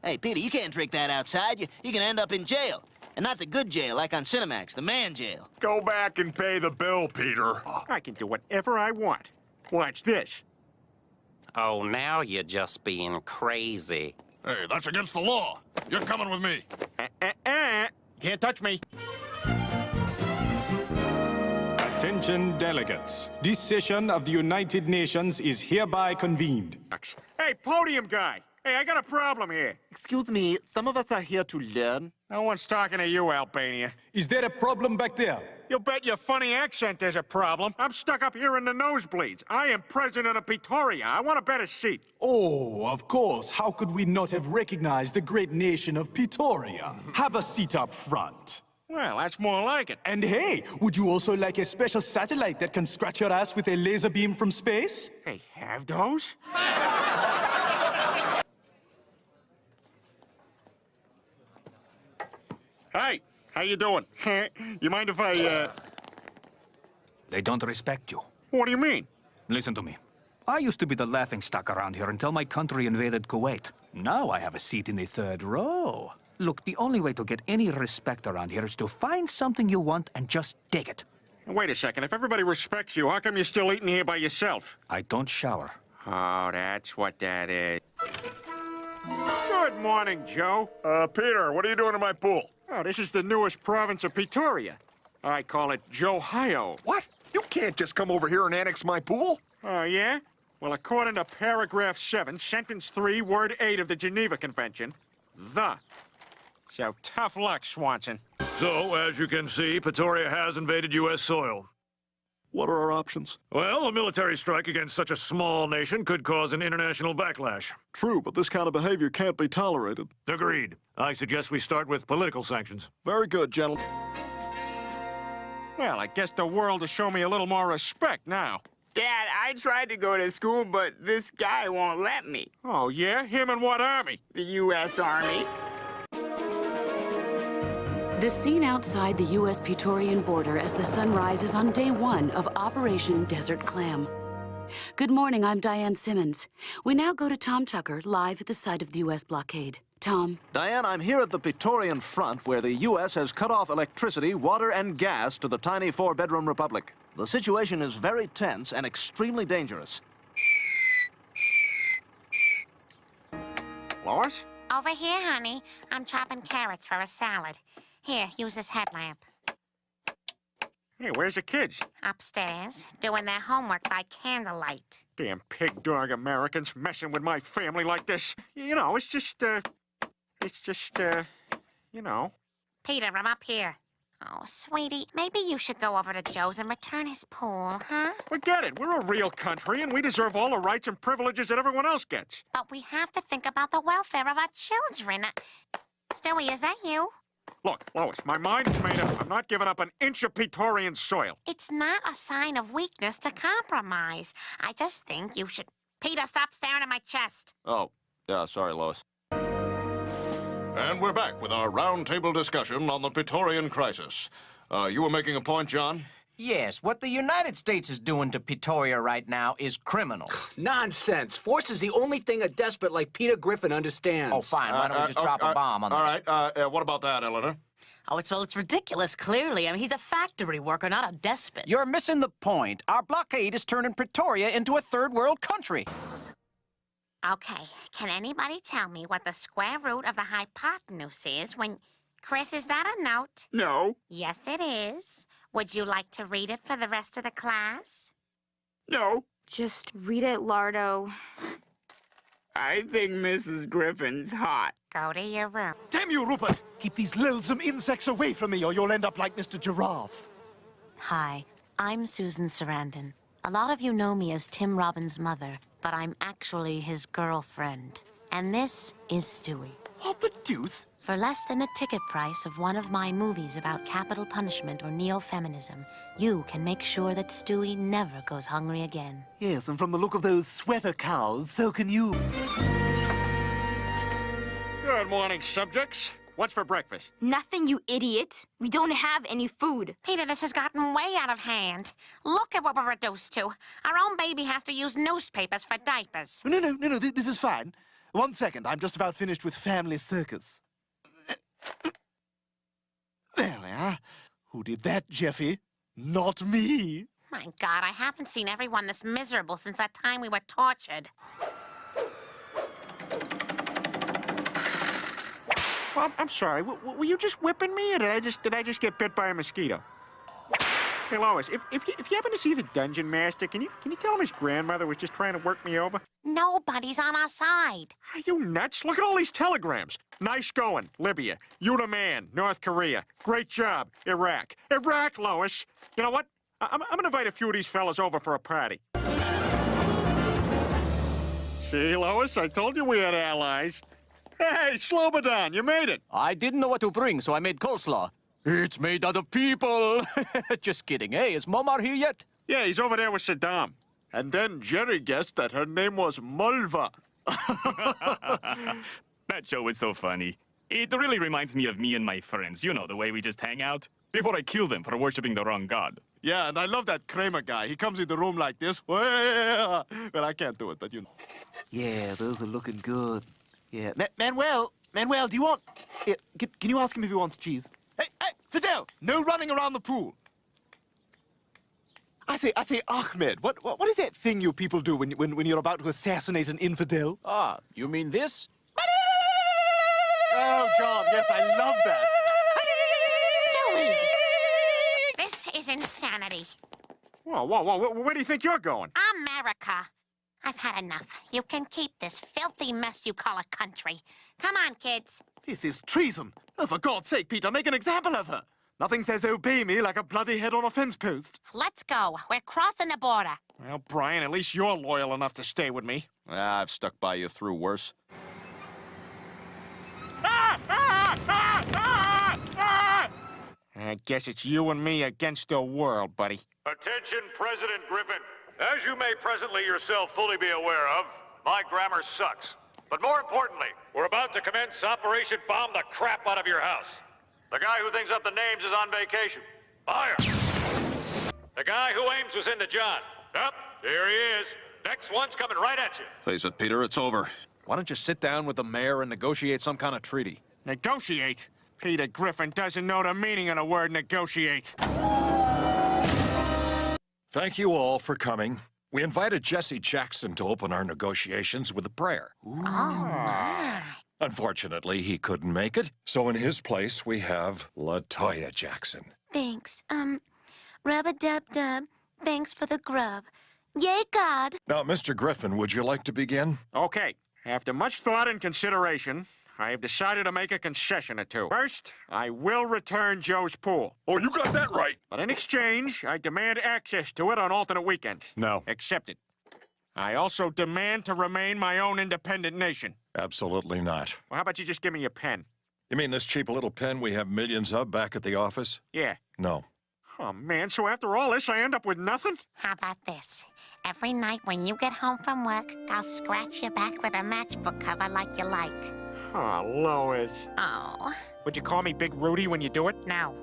Hey, Peter, you can't drink that outside. You can end up in jail. And not the good jail, like on Cinemax, the man jail. Go back and pay the bill, Peter. I can do whatever I want. Watch this. Oh, now you're just being crazy. Hey, that's against the law. You're coming with me. Can't touch me. Attention delegates. This session of the United Nations is hereby convened. Hey, podium guy. Hey, I got a problem here. Excuse me, some of us are here to learn. No one's talking to you, Albania. Is there a problem back there? You bet your funny accent there's a problem. I'm stuck up here in the nosebleeds. I am president of Petoria. I want a better seat. Oh, of course. How could we not have recognized the great nation of Petoria? Have a seat up front. Well, that's more like it. And hey, would you also like a special satellite that can scratch your ass with a laser beam from space? Hey, have those? Hey, how you doing? You mind if I, They don't respect you. What do you mean? Listen to me. I used to be the laughingstock around here until my country invaded Kuwait. Now I have a seat in the third row. Look, the only way to get any respect around here is to find something you want and just take it. Wait a second. If everybody respects you, how come you're still eating here by yourself? I don't shower. Oh, that's what that is. Good morning, Joe. Peter, what are you doing in my pool? Oh, this is the newest province of Petoria. I call it Johio. What? You can't just come over here and annex my pool. Oh, yeah? Well, according to paragraph 7, sentence 3, word 8 of the Geneva Convention, the. So tough luck, Swanson. So, as you can see, Petoria has invaded U.S. soil. What are our options? Well, a military strike against such a small nation could cause an international backlash. True, but this kind of behavior can't be tolerated. Agreed. I suggest we start with political sanctions. Very good, gentlemen. Well, I guess the world will show me a little more respect now. Dad, I tried to go to school, but this guy won't let me. Oh, yeah? Him and what army? The U.S. Army. The scene outside the U.S. Petorian border as the sun rises on day 1 of Operation Desert Clam. Good morning, I'm Diane Simmons. We now go to Tom Tucker, live at the site of the U.S. blockade. Tom. Diane, I'm here at the Petorian front where the U.S. has cut off electricity, water, and gas to the tiny 4-bedroom republic. The situation is very tense and extremely dangerous. Lois? Over here, honey. I'm chopping carrots for a salad. Here, use this headlamp. Hey, where's the kids? Upstairs, doing their homework by candlelight. Damn pig-dog Americans messing with my family like this. You know, it's just, you know. Peter, I'm up here. Oh, sweetie, maybe you should go over to Joe's and return his pool, huh? Forget it. We're a real country, and we deserve all the rights and privileges that everyone else gets. But we have to think about the welfare of our children. Stewie, is that you? Look, Lois, my mind is made up. I'm not giving up an inch of Petorian soil. It's not a sign of weakness to compromise. I just think you should... Peter, stop staring at my chest. Oh, yeah, sorry, Lois. And we're back with our roundtable discussion on the Petorian crisis. You were making a point, John? Yes, what the United States is doing to Petoria right now is criminal. Nonsense. Force is the only thing a despot like Peter Griffin understands. Oh, fine. Why don't we just drop a bomb on them? All right. What about that, Eleanor? Oh, it's ridiculous, clearly. I mean, he's a factory worker, not a despot. You're missing the point. Our blockade is turning Pretoria into a third-world country. Okay, can anybody tell me what the square root of the hypotenuse is when... Chris, is that a note? No. Yes, it is. Would you like to read it for the rest of the class? No. Just read it, Lardo. I think Mrs. Griffin's hot. Go to your room. Damn you, Rupert! Keep these loathsome insects away from me or you'll end up like Mr. Giraffe. Hi, I'm Susan Sarandon. A lot of you know me as Tim Robbins' mother, but I'm actually his girlfriend. And this is Stewie. What the deuce? For less than the ticket price of one of my movies about capital punishment or neo-feminism, you can make sure that Stewie never goes hungry again. Yes, and from the look of those sweater cows, so can you. Good morning, subjects. What's for breakfast? Nothing, you idiot. We don't have any food. Peter, this has gotten way out of hand. Look at what we're reduced to. Our own baby has to use newspapers for diapers. No, this is fine. 1 second. I'm just about finished with Family Circus. There we are. Who did that, Jeffy? Not me. My God, I haven't seen everyone this miserable since that time we were tortured. Well, I'm sorry. Were you just whipping me, or did I just get bit by a mosquito? Hey, Lois, if you happen to see the dungeon master, can you tell him his grandmother was just trying to work me over? Nobody's on our side. Are you nuts? Look at all these telegrams. Nice going, Libya. You the man, North Korea. Great job, Iraq. Iraq, Lois. You know what? I'm gonna invite a few of these fellas over for a party. See, Lois, I told you we had allies. Hey, Slobodan, you made it. I didn't know what to bring, so I made coleslaw. It's made out of people. Just kidding. Hey, is Momar here yet? Yeah, he's over there with Saddam. And then Jerry guessed that her name was Mulva. That show was so funny. It really reminds me of me and my friends. You know, the way we just hang out. Before I kill them for worshipping the wrong god. Yeah, and I love that Kramer guy. He comes in the room like this. Well, I can't do it, but you know. Yeah, those are looking good. Yeah. Manuel, do you want... Yeah, can you ask him if he wants cheese? Hey, Fidel, no running around the pool. I say, Ahmed, what is that thing you people do when you're about to assassinate an infidel? Ah, you mean this? Oh, John, yes, I love that. Stewie! This is insanity. Whoa, where do you think you're going? America. I've had enough. You can keep this filthy mess you call a country. Come on, kids. This is treason. Oh, for God's sake, Peter, make an example of her. Nothing says obey me like a bloody head on a fence post. Let's go. We're crossing the border. Well, Brian, at least you're loyal enough to stay with me. I've stuck by you through worse. I guess it's you and me against the world, buddy. Attention, President Griffin. As you may presently yourself fully be aware of, my grammar sucks. But more importantly, we're about to commence Operation Bomb the Crap Out of Your House. The guy who thinks up the names is on vacation. Fire! The guy who aims was in the John. Yep, here he is. Next one's coming right at you. Face it, Peter, it's over. Why don't you sit down with the mayor and negotiate some kind of treaty? Negotiate? Peter Griffin doesn't know the meaning of the word negotiate. Thank you all for coming. We invited Jesse Jackson to open our negotiations with a prayer. Oh, my. Unfortunately, he couldn't make it, so in his place, we have LaToya Jackson. Thanks. Rub-a-dub-dub. Thanks for the grub. Yay, God! Now, Mr. Griffin, would you like to begin? Okay. After much thought and consideration, I have decided to make a concession or two. First, I will return Joe's pool. Oh, you got that right. But in exchange, I demand access to it on alternate weekends. No. Accepted. I also demand to remain my own independent nation. Absolutely not. Well, how about you just give me your pen? You mean this cheap little pen we have millions of back at the office? Yeah. No. Oh, man, so after all this, I end up with nothing? How about this? Every night when you get home from work, I'll scratch your back with a matchbook cover like you like. Oh, Lois. Oh. Would you call me Big Rudy when you do it? No.